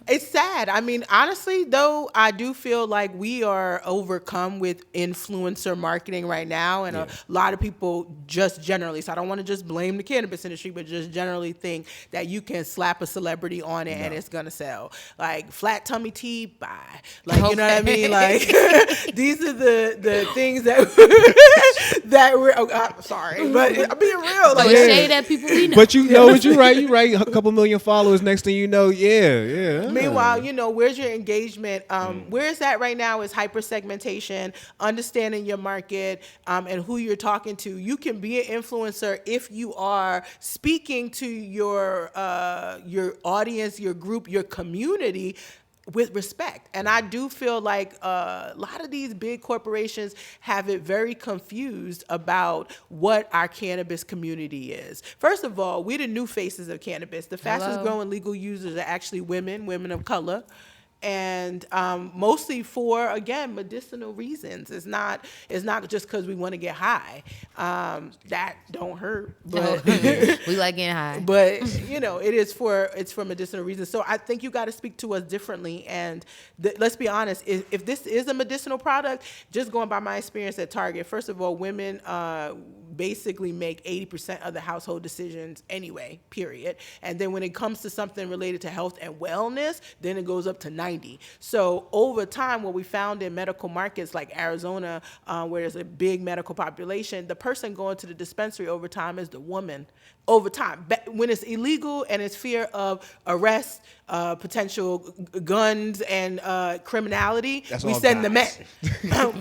It's sad. I mean, honestly, though, I do feel like we are overcome with influencer marketing right now, and a lot of people just generally. So I don't want to just blame the cannabis industry, but just generally think that you can slap a celebrity on it and it's gonna sell. Like flat tummy tea, bye. Like you know what I mean? Like these are the things that that we're. Oh, I'm sorry, but I'm being real. Like Shade at people we know. But you're right. A couple million followers. Next thing you know, yeah. Meanwhile, where's your engagement? Where it's at right now is hyper segmentation, understanding your market, and who you're talking to. You can be an influencer if you are speaking to your audience, your group, your community with respect. And I do feel like a lot of these big corporations have it very confused about what our cannabis community is. First of all, we're the new faces of cannabis. The fastest growing legal users are actually women of color. And mostly for, again, medicinal reasons. It's not just because we want to get high. That don't hurt, but we like getting high. But it's for medicinal reasons. So I think you got to speak to us differently. And let's be honest, if this is a medicinal product, just going by my experience at Target, first of all, women basically make 80% of the household decisions anyway, period. And then when it comes to something related to health and wellness, then it goes up to 90. So over time, what we found in medical markets like Arizona, where there's a big medical population, the person going to the dispensary over time is the woman. Over time, when it's illegal and it's fear of arrest, potential guns, and criminality, we send the men.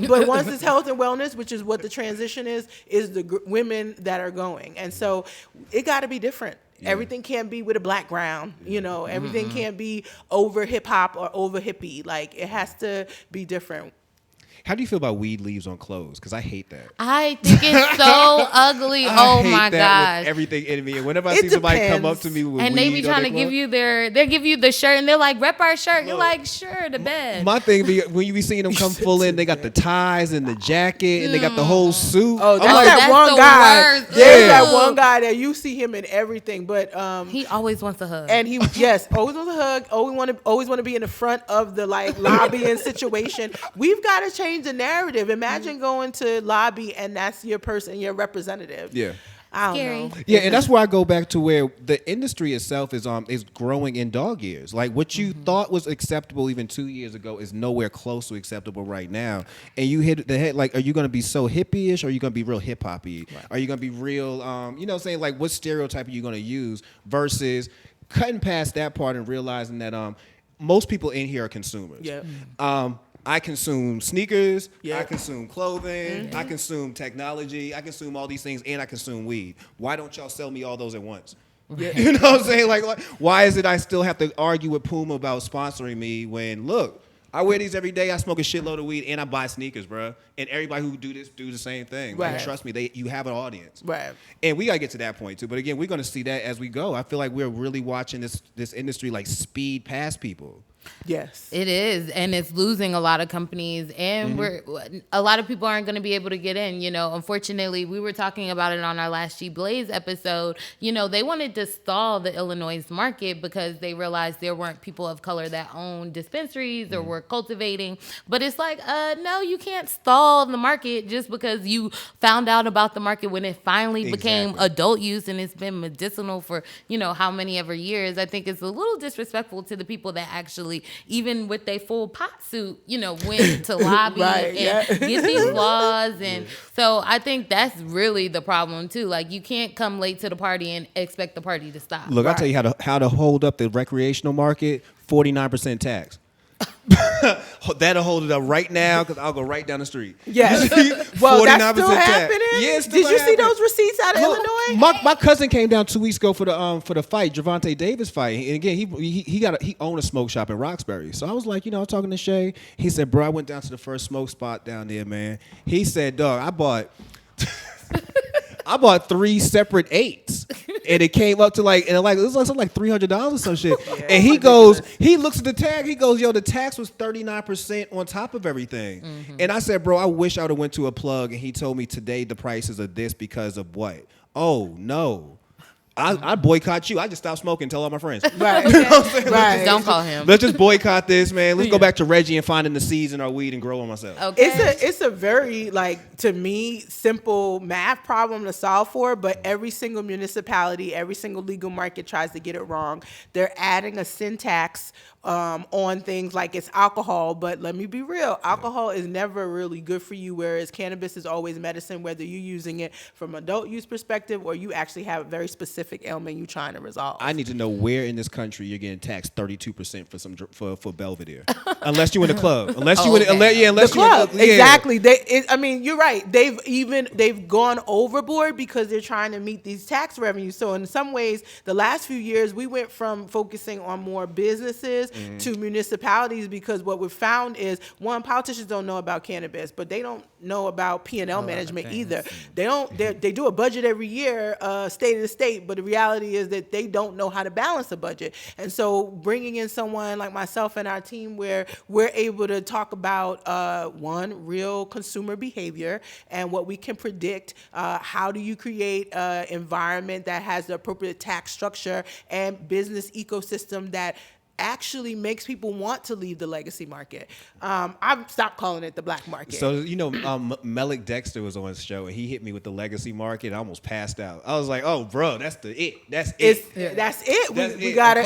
But once it's health and wellness, which is what the transition is the women that are going. And so it got to be different. Yeah. Everything can't be with a black ground, everything can't be over hip hop or over hippie. Like it has to be different. How do you feel about weed leaves on clothes? Because I hate that. I think it's so ugly. Oh my gosh. With everything in me. And whenever I see somebody come up to me with and weed they be trying to give you they give you the shirt and they're like, rep our shirt. You're like, sure, the bed. My thing be when you be seeing them come full in, they got the ties and the jacket and they got the whole suit. Oh, that's one guy. Worst. There's that one guy that you see him in everything, but he always wants a hug. And he always wants a hug. Always want to be in the front of the lobbying situation. We've got to change the narrative. Imagine going to lobby and that's your person, your representative. Yeah. I don't know. Yeah, and that's where I go back to where the industry itself is growing in dog years. Like what you thought was acceptable even 2 years ago is nowhere close to acceptable right now. And you hit the head like, are you going to be so hippie-ish or are you going to be real hip-hop-y? Right. Are you going to be real, saying like what stereotype are you going to use versus cutting past that part and realizing that most people in here are consumers. Yeah. I consume sneakers, I consume clothing, I consume technology, I consume all these things, and I consume weed. Why don't y'all sell me all those at once? Yeah. You know what I'm saying? Like, why is it I still have to argue with Puma about sponsoring me when, look, I wear these every day. I smoke a shitload of weed, and I buy sneakers, bro. And everybody who do this do the same thing. Like, Right. trust me, you have an audience. Right. And we gotta get to that point too. But again, we're gonna see that as we go. I feel like we're really watching this industry like speed past people. Yes. It is, and it's losing a lot of companies, and a lot of people aren't going to be able to get in. You know, unfortunately, we were talking about it on our last G Blaze episode. You know, they wanted to stall the Illinois market because they realized there weren't people of color that owned dispensaries or were cultivating. But it's like, no, you can't stall the market just because you found out about the market when it finally became adult use and it's been medicinal for, you know, how many ever years. I think it's a little disrespectful to the people that actually, even with their full pot suit, you know, went to lobby Right, and get these laws. And so I think that's really the problem too. Like, you can't come late to the party and expect the party to stop. Look, I'll tell you how to hold up the recreational market. 49% tax. That'll hold it up right now because I'll go right down the street. Yes. Well, that's still happening? Yeah, Did you see those receipts out of Illinois? My cousin came down 2 weeks ago for the fight, Gervonta Davis fight. And again, he owned a smoke shop in Roxbury. So I was like, I was talking to Shay. He said, bro, I went down to the first smoke spot down there, man. He said, dog, I bought 3 separate 8s. And it came up to it was something like $300 or some shit. Yeah, and he goes, he looks at the tag, he goes, yo, the tax was 39% on top of everything. And I said, bro, I wish I would have went to a plug. And he told me today the prices are this because of what? Oh, no. I boycott you. I just stopped smoking and tell all my friends. Right. You know what I'm saying? Right. Don't call him. Let's just boycott this, man. Let's go back to Reggie and finding the seeds in our weed and growing myself. Okay. It's a very, to me, simple math problem to solve for, but every single municipality, every single legal market tries to get it wrong. They're adding a sin tax on things like it's alcohol, but let me be real, alcohol is never really good for you, whereas cannabis is always medicine, whether you're using it from adult use perspective or you actually have a very specific ailment you're trying to resolve. I need to know where in this country you're getting taxed 32% for Belvedere, unless you in a club. Unless you the club. Exactly. You're right. They've gone overboard because they're trying to meet these tax revenues. So in some ways, the last few years we went from focusing on more businesses to municipalities, because what we've found is, one, politicians don't know about cannabis, but they don't know about P&L management either. They do a budget every year, state of the state, but the reality is that they don't know how to balance a budget. And so bringing in someone like myself and our team where we're able to talk about, one, real consumer behavior and what we can predict, how do you create an environment that has the appropriate tax structure and business ecosystem that actually makes people want to leave the legacy market. I've stopped calling it the black market. So, Melick Dexter was on his show, and he hit me with the legacy market. I almost passed out. I was like, oh, bro, that's it. That's it. We gotta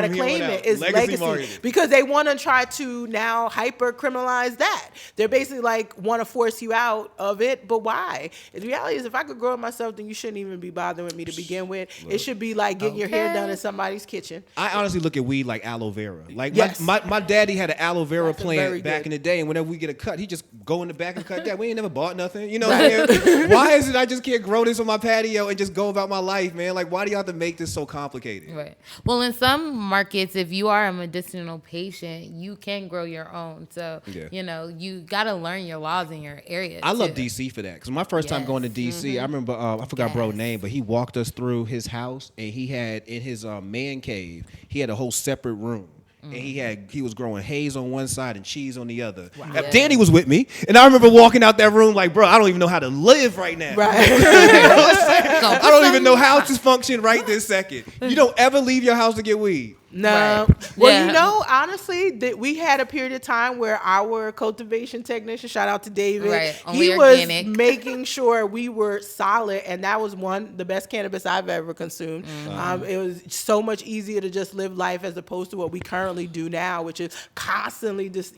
claim it. It's legacy market. Because they want to try to now hyper criminalize that. They're basically want to force you out of it, but why? The reality is, if I could grow it myself, then you shouldn't even be bothering with me to begin with. It should be like getting your hair done in somebody's kitchen. I honestly look at weed like aloe vera. Like, yes. my daddy had an aloe vera That's plant back good. in the day, and whenever we get a cut, he just go in the back and cut that. We ain't never bought nothing. You know what I'm saying? Why is it I just can't grow this on my patio and just go about my life, man? Like, why do you have to make this so complicated? Right. Well, in some markets, if you are a medicinal patient, you can grow your own. So, you got to learn your laws in your area. I love DC for that, because my first time going to DC, I remember, I forgot bro's name, but he walked us through his house, and he had in his man cave, he had a whole separate room. And he was growing haze on one side and cheese on the other. Wow. Danny was with me, and I remember walking out that room like, bro, I don't even know how to live right now. Right. You know what I'm saying? I don't even know how to function right this second. You don't ever leave your house to get weed. No. Right. Well, honestly, that we had a period of time where our cultivation technician, shout out to David, he organic. was making sure we were solid, and that was the best cannabis I've ever consumed. It was so much easier to just live life as opposed to what we currently do now, which is constantly just,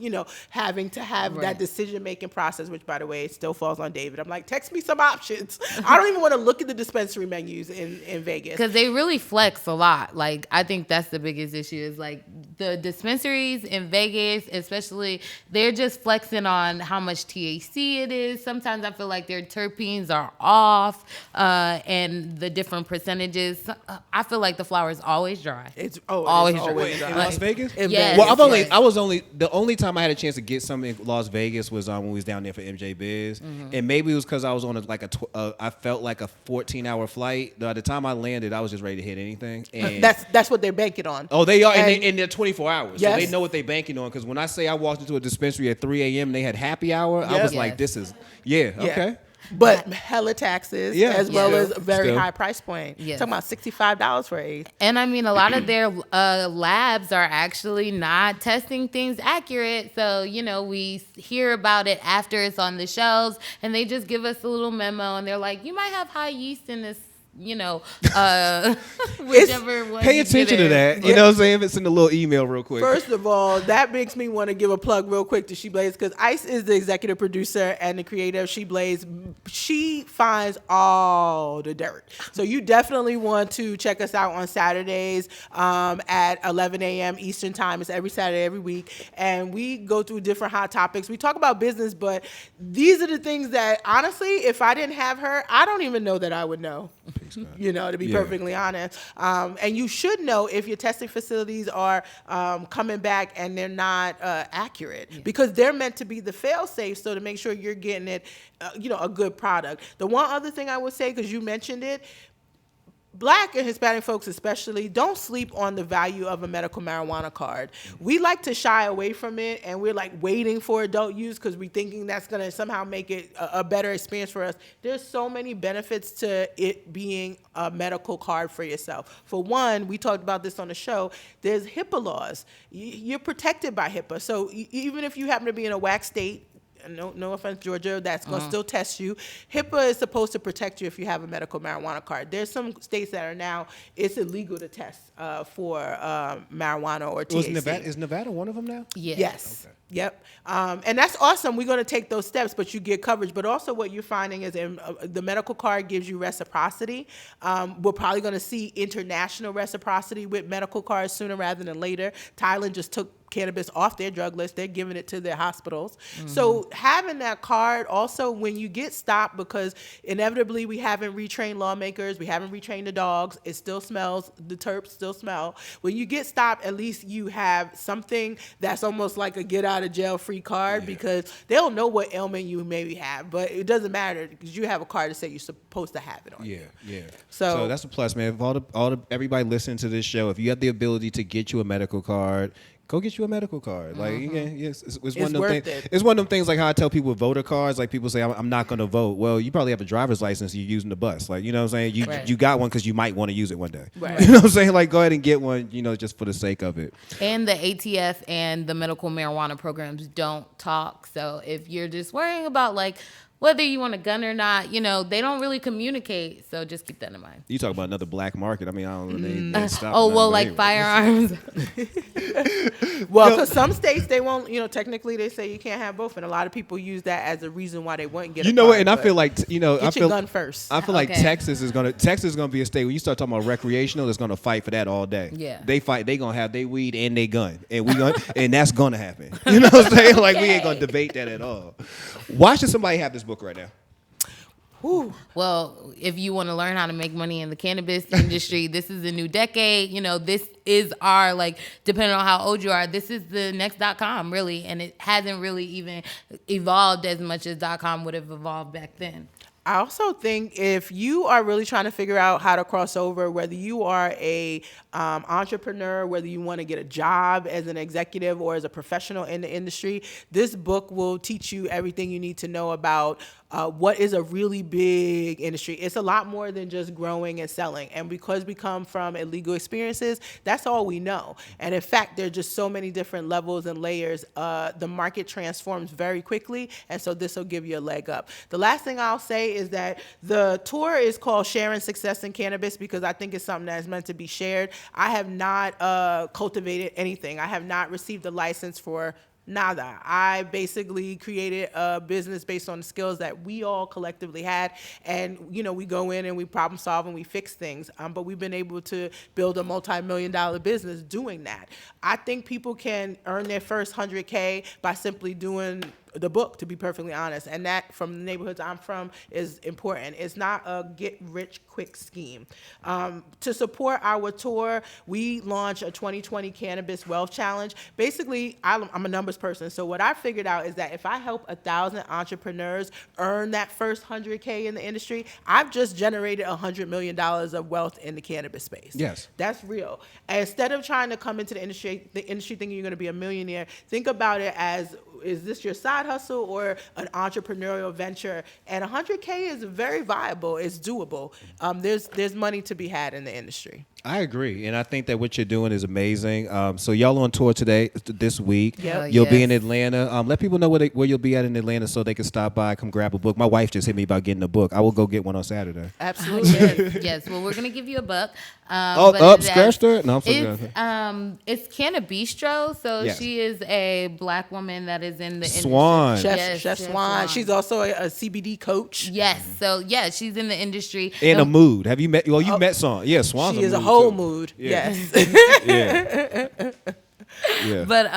having to have that decision-making process, which, by the way, still falls on David. I'm like, text me some options. I don't even want to look at the dispensary menus in Vegas. Because they really flex a lot. Like, I think that's the biggest biggest issue is like the dispensaries in Vegas, especially, they're just flexing on how much THC it is. Sometimes I feel like their terpenes are off, and the different percentages. I feel like the flower is always dry. It's always always dry. Wait, in Las Vegas? Yes. Well, Yes. I was only the only time I had a chance to get something in Las Vegas was when we was down there for MJ Biz, and maybe it was because I was on I felt like a 14-hour flight. By the time I landed, I was just ready to hit anything. And That's what they're banking on. oh, they are, And- and they're 24 hours, Yes. so they know what they're banking on. Because when I say I walked into a dispensary at 3 a.m. and they had happy hour, I Yep. was like, Yes. this is okay. But hella taxes, Yeah. as well Still. as a very Still. high price point. Yes. Talking about $65 for an eighth. And I mean, a lot of their labs are actually not testing things accurate. So, we hear about it after it's on the shelves, and they just give us a little memo, and they're like, you might have high yeast in this, whichever one. Pay you attention get to that. You know what I'm saying? If it's in the little email real quick. First of all, that makes me want to give a plug real quick to She Blaze, because Ice is the executive producer and the creator of She Blaze. She finds all the dirt. So you definitely want to check us out on Saturdays at 11 a.m. Eastern time. It's every Saturday, every week. And we go through different hot topics. We talk about business, but these are the things that, honestly, if I didn't have her, I don't even know that I would know. To be perfectly honest. And you should know if your testing facilities are coming back and they're not accurate, because they're meant to be the fail-safe, so to make sure you're getting it, a good product. The one other thing I would say, because you mentioned it, Black and Hispanic folks especially, don't sleep on the value of a medical marijuana card. We like to shy away from it, and we're like waiting for adult use because we're thinking that's going to somehow make it a better experience for us. There's so many benefits to it being a medical card for yourself. For one, we talked about this on the show, there's HIPAA laws. You're protected by HIPAA. So even if you happen to be in a WAC state, no offense, Georgia, that's going to still test you. HIPAA is supposed to protect you if you have a medical marijuana card. There's some states that are now, it's illegal to test for marijuana or THC. Is Nevada one of them now? Yes. Okay. Yep. And that's awesome. We're going to take those steps, but you get coverage. But also what you're finding is the medical card gives you reciprocity. We're probably going to see international reciprocity with medical cards sooner rather than later. Thailand just took cannabis off their drug list. They're giving it to their hospitals. So having that card also, when you get stopped, because inevitably we haven't retrained lawmakers, we haven't retrained the dogs, it still smells, the terps still smell. When you get stopped, at least you have something that's almost like a get out of jail free card, because they'll know what ailment you maybe have, but it doesn't matter because you have a card to say you're supposed to have it on you. Yeah. So that's a plus, man. If everybody listening to this show, if you have the ability to get you a medical card, go get you a medical card. Like, it's one of them worth things. it. It's one of them things, like how I tell people with voter cards. Like, people say, I'm not going to vote. Well, you probably have a driver's license. You're using the bus. Like, you know what I'm saying? You got one because you might want to use it one day. Right. You know what I'm saying? Like, go ahead and get one, just for the sake of it. And the ATF and the medical marijuana programs don't talk. So if you're just worrying about, like, whether you want a gun or not, they don't really communicate. So just keep that in mind. You talk about another black market. I mean, I don't know. They stop. Firearms. Well, because some states, they won't, technically they say you can't have both. And a lot of people use that as a reason why they wouldn't get a what? card, And I feel like, get your your gun first. I feel like Okay. Texas is gonna be a state when you start talking about recreational, it's gonna fight for that all day. Yeah. They fight. They gonna have their weed and they gun, and and that's gonna happen. You know what I'm saying? Like, we ain't gonna debate that at all. Why should somebody have this book right now? Well, if you want to learn how to make money in the cannabis industry, this is a new decade. This is our, depending on how old you are, this is the next .com, really. And it hasn't really even evolved as much as .com would have evolved back then. I also think if you are really trying to figure out how to cross over, whether you are a entrepreneur, whether you want to get a job as an executive or as a professional in the industry, this book will teach you everything you need to know about what is a really big industry. It's a lot more than just growing and selling. And because we come from illegal experiences, that's all we know. And in fact, there are just so many different levels and layers. The market transforms very quickly, and so this will give you a leg up. The last thing I'll say is that the tour is called Sharing Success in Cannabis, because I think it's something that is meant to be shared. I have not cultivated anything. I have not received a license for Nada. I basically created a business based on the skills that we all collectively had. And, we go in and we problem solve and we fix things. But we've been able to build a multi-million-dollar business doing that. I think people can earn their first 100K by simply doing the book, to be perfectly honest. And that, from the neighborhoods I'm from, is important. It's not a get-rich-quick scheme. To support our tour, we launched a 2020 Cannabis Wealth Challenge. Basically, I'm a numbers person, so what I figured out is that if I help 1,000 entrepreneurs earn that first 100K in the industry, I've just generated $100 million of wealth in the cannabis space. Yes. That's real. And instead of trying to come into the industry thinking you're going to be a millionaire, think about it as, is this your side hustle or an entrepreneurial venture? And 100K is very viable. It's doable. There's money to be had in the industry. I agree, and I think that what you're doing is amazing. So y'all on tour this week. Yep. You'll be in Atlanta. Let people know where you'll be at in Atlanta so they can stop by, come grab a book. My wife just hit me about getting a book. I will go get one on Saturday. Absolutely. Yes. Well, we're gonna give you a book. Scratched her? No, I'm so good. It's Cannabistro. So Yes. she is a Black woman that is in the Swan. industry. Chef Swan. She's also a CBD coach. Yes. So yeah, she's in the industry. In a mood. Have you met? Well, you met Swan. Yeah, Swan's She is a mood whole too. mood. Yeah. Yes. Yeah. Yeah. But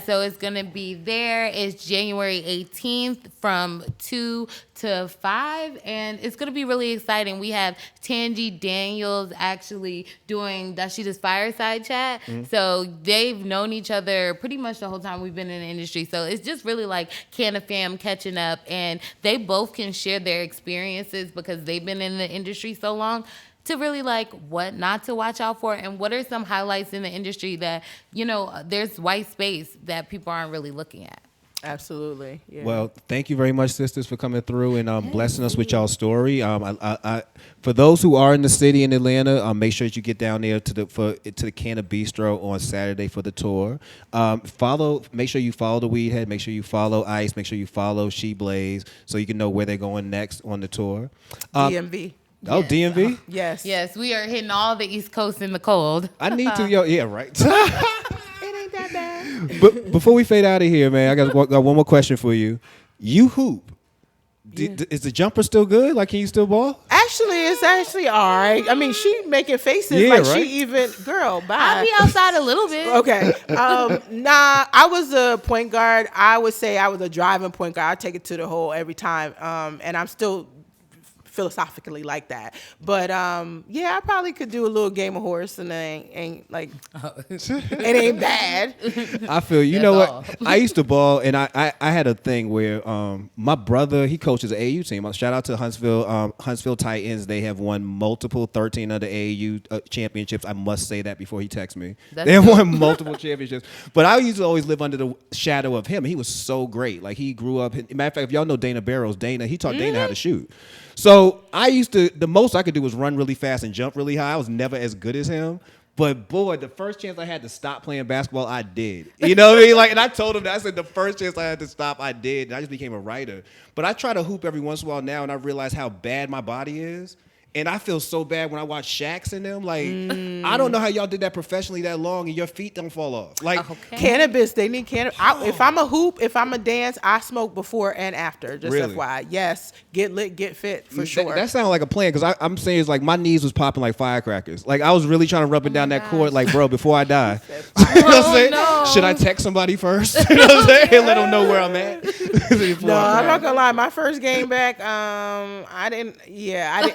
so it's gonna be there. It's January 18th from 2 to 5, and it's gonna be really exciting. We have Tangi Daniels actually doing Dasheeda's fireside chat. So they've known each other pretty much the whole time we've been in the industry. So it's just really like Canna Fam catching up, and they both can share their experiences because they've been in the industry so long, to really like what not to watch out for and what are some highlights in the industry that, there's white space that people aren't really looking at. Absolutely. Yeah. Well, thank you very much, sisters, for coming through and blessing us with y'all's story. For those who are in the city in Atlanta, make sure that you get down there to the Cannabistro on Saturday for the tour. Make sure you follow the Weed Head. Make sure you follow Ice. Make sure you follow She Blaze so you can know where they're going next on the tour. DMV. Oh, Yes. DMV? Yes. Yes, we are hitting all the East Coast in the cold. I need to, yeah, right. It ain't that bad. But before we fade out of here, man, I got one more question for you. You hoop. Is the jumper still good? Like, can you still ball? Actually, it's actually all right. I mean, she making faces Yeah, like right? she even, girl, bye. I'll be outside a little bit. Okay. I was a point guard. I would say I was a driving point guard. I take it to the hole every time. And I'm still philosophically like that. But I probably could do a little game of horse, and it ain't like it ain't bad. I feel you That's know all. what? I used to ball, and I had a thing where my brother, he coaches an AAU team. Shout out to Huntsville Titans. They have won multiple 13 other AAU championships. I must say that before he texts me. That's They have dope. won multiple championships. But I used to always live under the shadow of him. He was so great. Like, he grew up. Matter of fact, if y'all know Dana Barrows, he taught Dana how to shoot. So the most I could do was run really fast and jump really high. I was never as good as him. But boy, the first chance I had to stop playing basketball, I did. You know what I mean? Like, and I told him that. I said the first chance I had to stop, I did. And I just became a writer. But I try to hoop every once in a while now, and I realize how bad my body is. And I feel so bad when I watch Shaqs in them. Like, I don't know how y'all did that professionally that long and your feet don't fall off. Like, Okay. Cannabis, they need cannabis. If I'm a hoop, if I'm a dance, I smoke before and after. Just Really? FYI. Yes, get lit, get fit for sure. That sounded like a plan, because I'm saying it's like my knees was popping like firecrackers. Like, I was really trying to rub it down that court, like, bro, before I die. You know what I'm saying? no. Should I text somebody first? You know what I'm saying? Let them know where I'm at. Before No, I I'm die. not gonna lie. My first game back, I didn't. Yeah,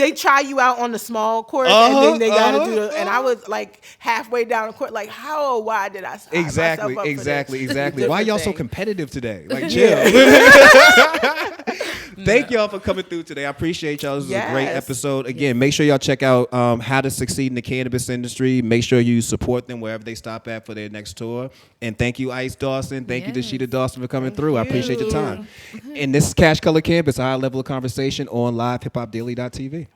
they try you out on the small court, and then they gotta do the. And I was like halfway down the court, like, how or why did I sign Exactly, myself up for exactly, this? exactly. Why Different y'all so thing. competitive today? Like, chill. Thank y'all for coming through today. I appreciate y'all. This was a great Yes. episode. Again, make sure y'all check out How to Succeed in the Cannabis Industry. Make sure you support them wherever they stop at for their next tour. And thank you, Ice Dawson. Thank you, Yes. Dasheeda Dawson, for coming through. I appreciate your you. time. And this is Cash Color Campus, a high level of conversation on live hiphopdaily.tv.